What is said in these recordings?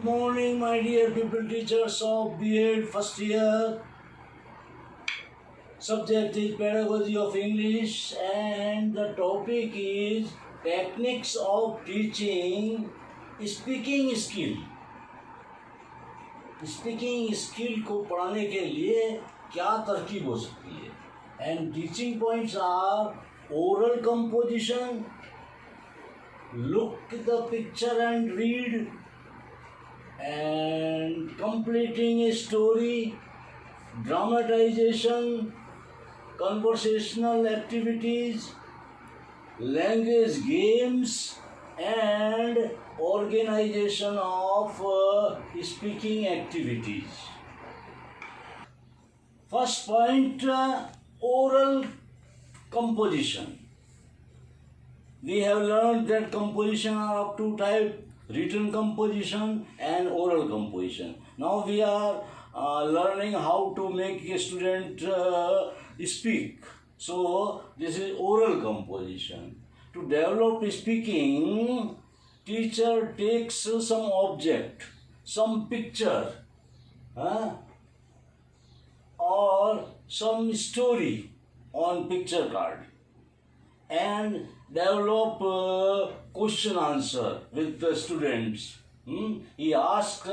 Good morning, my dear pupil teachers of B.Ed first year. Subject is Pedagogy of English and the topic is Techniques of Teaching Speaking Skill. Speaking skill को पढ़ाने के लिए क्या तरकीब हो सकती है? And teaching points are oral composition, look the picture and read, and completing a story, dramatization, conversational activities, language games, and organization of speaking activities. First point, oral composition. We have learned that composition are of two types, written composition and oral composition. Now we are learning how to make a student speak. So this is oral composition. To develop speaking, teacher takes some object, some picture, or some story on picture card and develop question answer with the students. He asks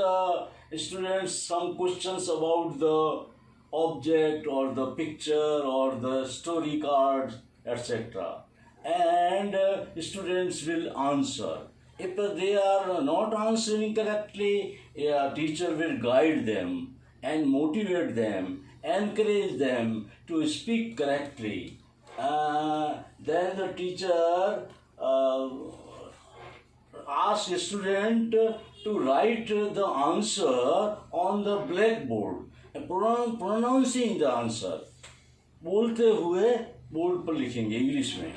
students some questions about the object or the picture or the story card, etc. And students will answer. If they are not answering correctly, a teacher will guide them and motivate them, encourage them to speak correctly. Then the teacher asks the student to write the answer on the blackboard, pronouncing the answer. बोलते हुए board पर लिखेंगे English में.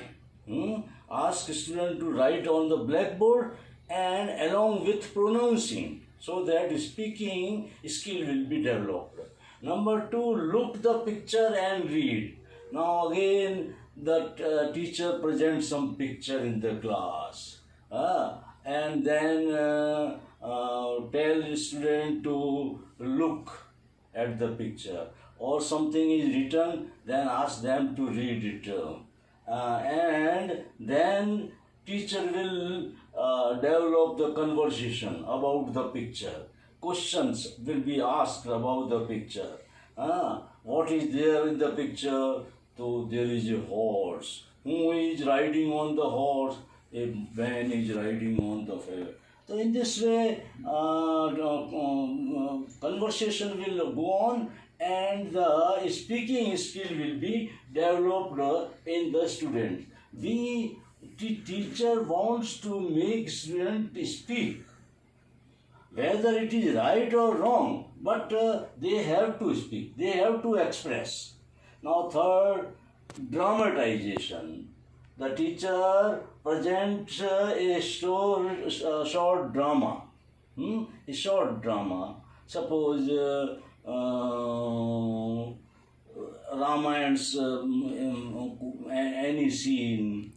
Ask student to write on the blackboard and along with pronouncing, so that speaking skill will be developed. Number 2, look the picture and read. Now again the teacher presents some picture in the class and then tell the student to look at the picture, or something is written, then ask them to read it. And then teacher will develop the conversation about the picture. Questions will be asked about the picture. What is there in the picture? So there is a horse. Who is riding on the horse? A man is riding on the horse. So in this way, conversation will go on and the speaking skill will be developed in the student. The teacher wants to make student speak, whether it is right or wrong, but they have to speak, they have to express. Now third, dramatization. The teacher presents a short drama. A short drama. Suppose Ramayan's any scene.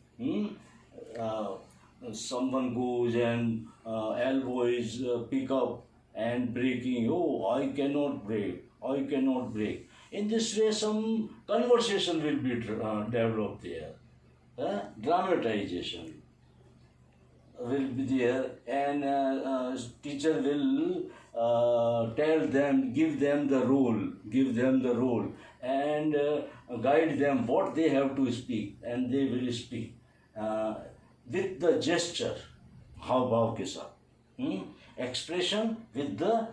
Someone goes and elbow is pick up and breaking. Oh, I cannot break. I cannot break. In this way, some conversation will be developed there. Dramatization will be there, and teacher will tell them, give them the role, and guide them what they have to speak, and they will speak with the gesture. How about expression with the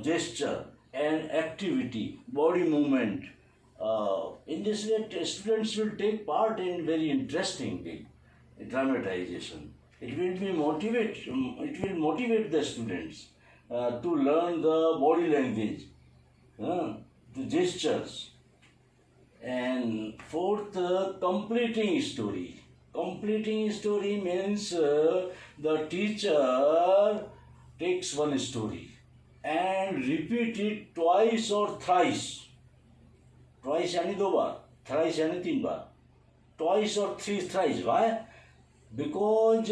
gesture and activity, body movement. In this way, students will take part in very interesting way, dramatization. It will motivate the students to learn the body language, the gestures. And fourth, completing story. Completing story means the teacher takes one story and repeat it twice or thrice. Twice यानी 2 बार, thrice यानी 3 बार, twice or thrice. Why? Because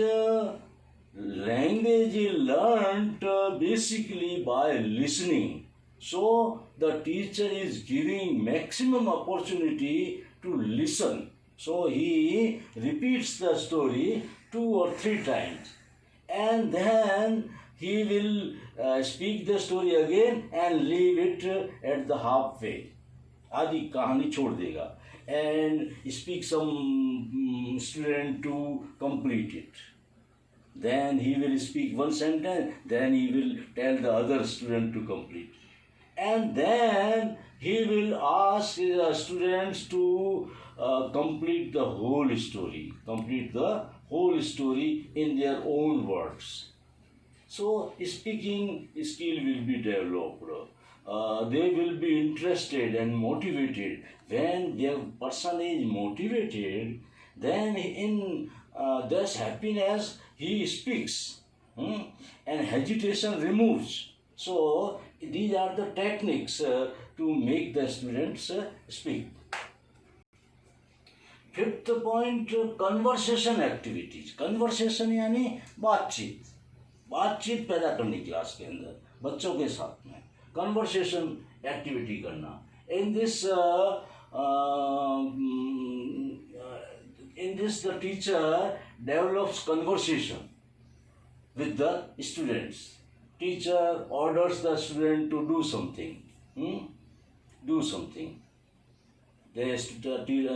Language is learnt basically by listening. So the teacher is giving maximum opportunity to listen. So he repeats the story 2 or 3 times, and then he will speak the story again and leave it at the halfway. आधी कहानी छोड़ देगा and speak some student to complete it. Then he will speak one sentence, then he will tell the other student to complete. And then he will ask the students to complete the whole story, in their own words. So speaking skill will be developed. They will be interested and motivated. When their person is motivated, then in this happiness he speaks, and hesitation removes. So these are the techniques to make the students speak. Fifth point, conversation activities. Conversation यानी बातचीत पैदा करनी class के अंदर बच्चों के साथ में conversation activity करना. In this the teacher develops conversation with the students. Teacher orders the student to do something. The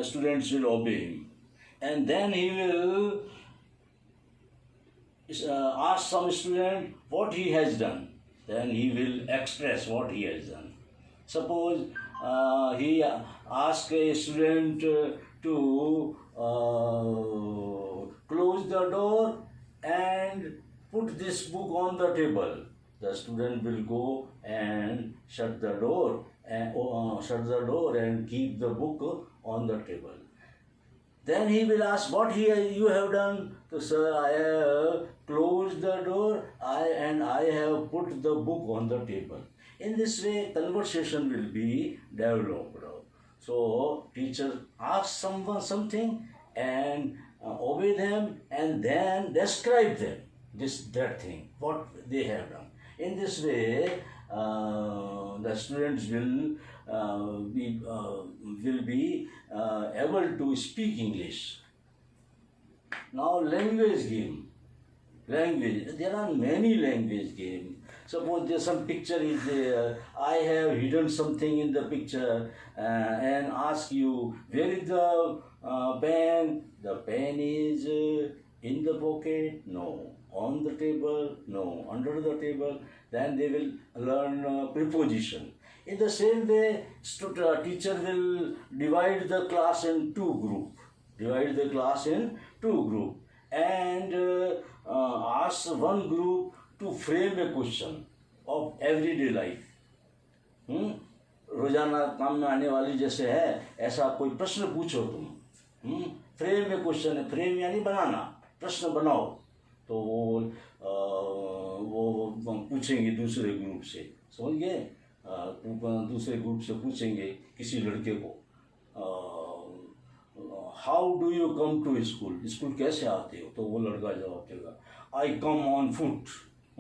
students will obey him, and then he will ask some student what he has done. Then he will express what he has done. Suppose he asks a student to close the door and put this book on the table. The student will go and shut the door and keep the book on the table. Then he will ask what you have done. So, sir, I have closed the door and I have put the book on the table. In this way, conversation will be developed. So teacher asks someone something and obey them, and then describe them that thing what they have done. In this way, the students will be able to speak English. Now, language game. There are many language games. Suppose there's some picture is there. I have hidden something in the picture and ask you, where is the pen? The pen is in the pocket? No. On the table? No. Under the table? Then they will learn preposition. In the same way, teacher will divide the class in two groups. And ask one group to frame a question of everyday life. रोजाना काम में आने वाली जैसे है ऐसा कोई प्रश्न पूछो तुम. फ्रेम में क्वेश्चन है. फ्रेम यानी बनाना. प्रश्न बनाओ. तो वो पूछेंगे दूसरे ग्रुप से. समझ गए. दूसरे ग्रुप से पूछेंगे किसी लड़के को, how do you come to school कैसे आते हो. तो वो लड़का जवाब देगा, I come on foot.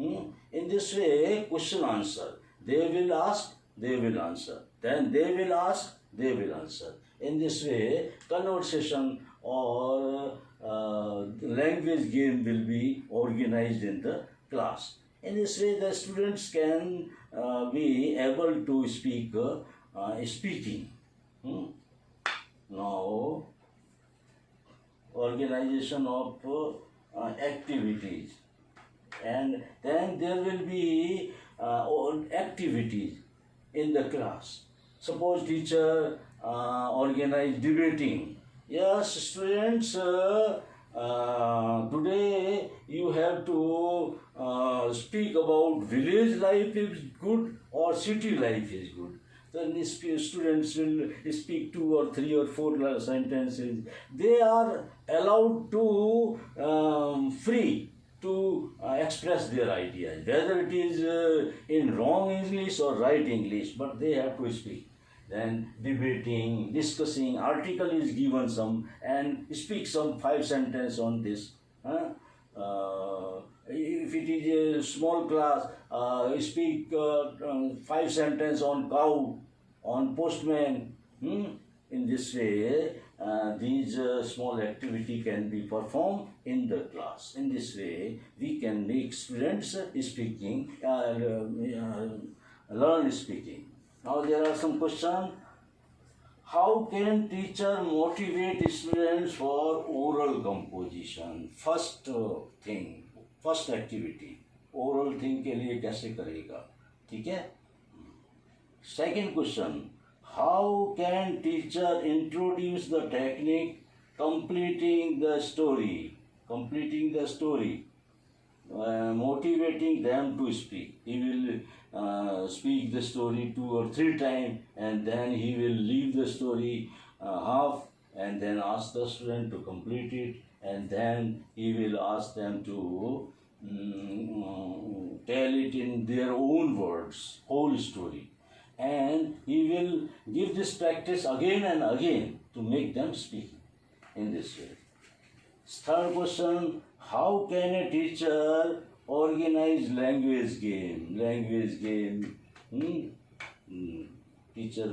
In this way, question answer. They will ask, they will answer. Then they will ask, they will answer. In this way, conversation or language game will be organized in the class. In this way, the students can be able to speak speaking. Now, organization of activities. And then there will be activities in the class. Suppose teacher organize debating. Yes, students, today you have to speak about village life is good or city life is good. Then the students will speak 2 or 3 or 4 sentences. They are allowed to free to express their ideas, whether it is in wrong English or right English, but they have to speak. Then debating, discussing, article is given some and speak some 5 sentences on this. if it is a small class, speak 5 sentences on cow, on postman. In this way, these small activity can be performed in the class. In this way, we can make students speaking, learn speaking. Now there are some questions. How can teacher motivate students for oral composition? First thing, first activity, oral thing के लिए कैसे करेगा, ठीक है? Second question, how can teacher introduce the technique completing the story, motivating them to speak. He will speak the story 2 or 3 times, and then he will leave the story half, and then ask the student to complete it, and then he will ask them to tell it in their own words, whole story. And he will give this practice again and again to make them speak in this way. Third question, how can a teacher organize language game? Teacher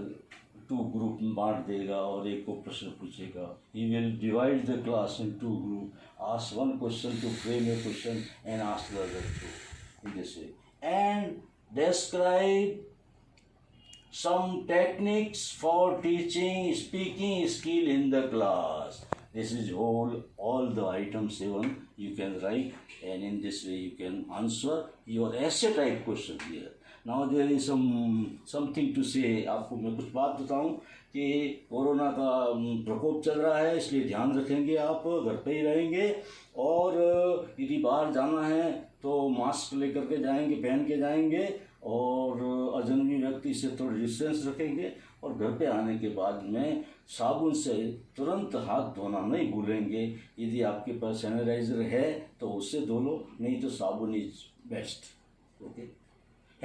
2 group में बांट देगा और एक को प्रश्न पूछेगा. He will divide the class in 2 groups, ask one question to frame a question and ask the other 2 in this way. And describe some techniques for teaching speaking skill in the class. This is all the item 7 you can write, and in this way you can answer your essay type question here. Now there is something to say. आपको मैं कुछ बात बताऊं कि corona का प्रकोप चल रहा है, इसलिए ध्यान रखेंगे, आप घर पे ही रहेंगे, और यदि बाहर जाना है तो मास्क लेकर के जाएंगे, पहन के जाएंगे, और अजनबी व्यक्ति से थोड़ी डिस्टेंस रखेंगे, और घर पे आने के बाद में साबुन से तुरंत हाथ धोना नहीं भूलेंगे. यदि आपके पास सैनिटाइजर है तो उससे धो लो, नहीं तो साबुन इज बेस्ट. ओके.